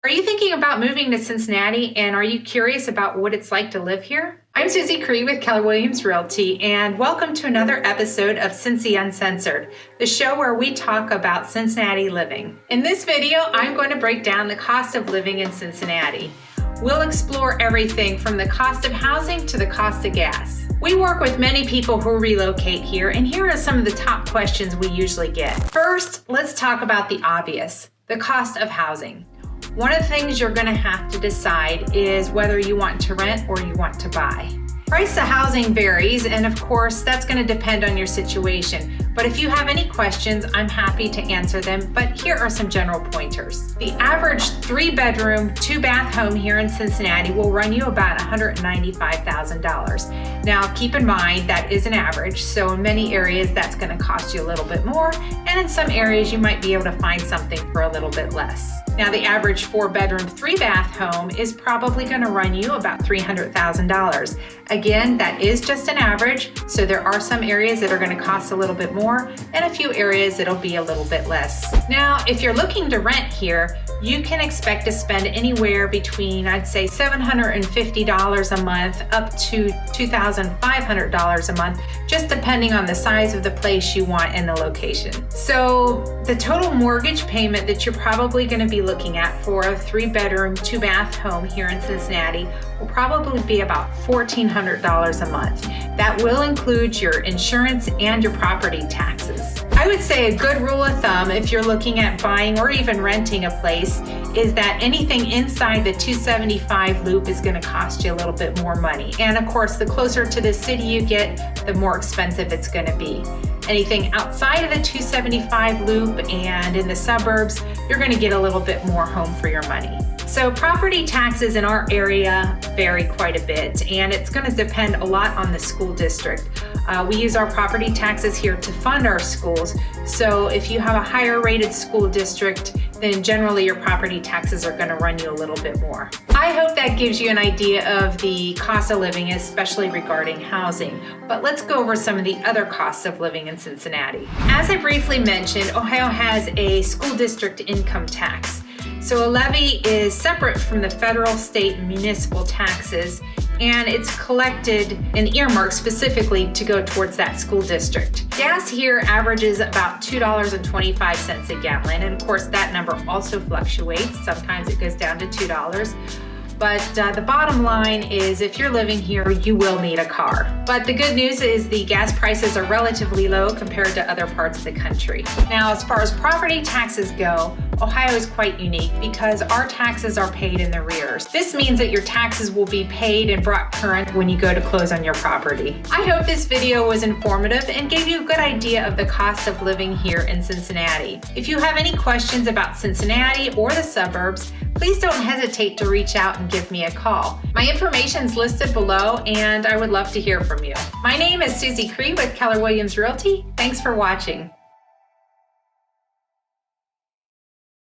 Are you thinking about moving to Cincinnati, and are you curious about what it's like to live here? I'm Suzi Cree with Keller Realty, and welcome to another episode of Cincy Uncensored, the show where we talk about Cincinnati living. In this video, I'm going to break down the cost of living in Cincinnati. We'll explore everything from the cost of housing to the cost of gas. We work with many people who relocate here, and here are some of the top questions we usually get. First, let's talk about the obvious, the cost of housing. One of the things you're going to have to decide is whether you want to rent or you want to buy. Price of housing varies, and of course, that's going to depend on your situation. But if you have any questions, I'm happy to answer them, but here are some general pointers. The average 3-bedroom, 2-bath home here in Cincinnati will run you about $195,000. Now, keep in mind that is an average, so in many areas that's going to cost you a little bit more, and in some areas you might be able to find something for a little bit less. Now, the average 4-bedroom, 3-bath home is probably going to run you about $300,000. Again, that is just an average, so there are some areas that are going to cost a little bit more, and a few areas it'll be a little bit less. Now, if you're looking to rent here, you can expect to spend anywhere between, I'd say, $750 a month up to $2,500 a month, just depending on the size of the place you want and the location. So the total mortgage payment that you're probably going to be looking at for a 3-bedroom, 2-bath home here in Cincinnati will probably be about $1,400 a month. That will include your insurance and your property taxes. I would say a good rule of thumb if you're looking at buying or even renting a place is that anything inside the 275 loop is going to cost you a little bit more money. And of course, the closer to the city you get, the more expensive it's going to be. Anything outside of the 275 loop and in the suburbs, you're going to get a little bit more home for your money. So property taxes in our area vary quite a bit, and it's going to depend a lot on the school district. We use our property taxes here to fund our schools, so if you have a higher rated school district, then generally your property taxes are going to run you a little bit more. I hope that gives you an idea of the cost of living, especially regarding housing. But let's go over some of the other costs of living in Cincinnati. As I briefly mentioned, Ohio has a school district income tax. So a levy is separate from the federal, state, and municipal taxes, and it's collected and earmarked specifically to go towards that school district. Gas here averages about $2.25 a gallon, and of course that number also fluctuates. Sometimes it goes down to $2. But the bottom line is if you're living here, you will need a car. But the good news is the gas prices are relatively low compared to other parts of the country. Now, as far as property taxes go, Ohio is quite unique because our taxes are paid in arrears. This means that your taxes will be paid and brought current when you go to close on your property. I hope this video was informative and gave you a good idea of the cost of living here in Cincinnati. If you have any questions about Cincinnati or the suburbs, please don't hesitate to reach out and give me a call. My information is listed below, and I would love to hear from you. My name is Suzi Cree with Keller Realty. Thanks for watching.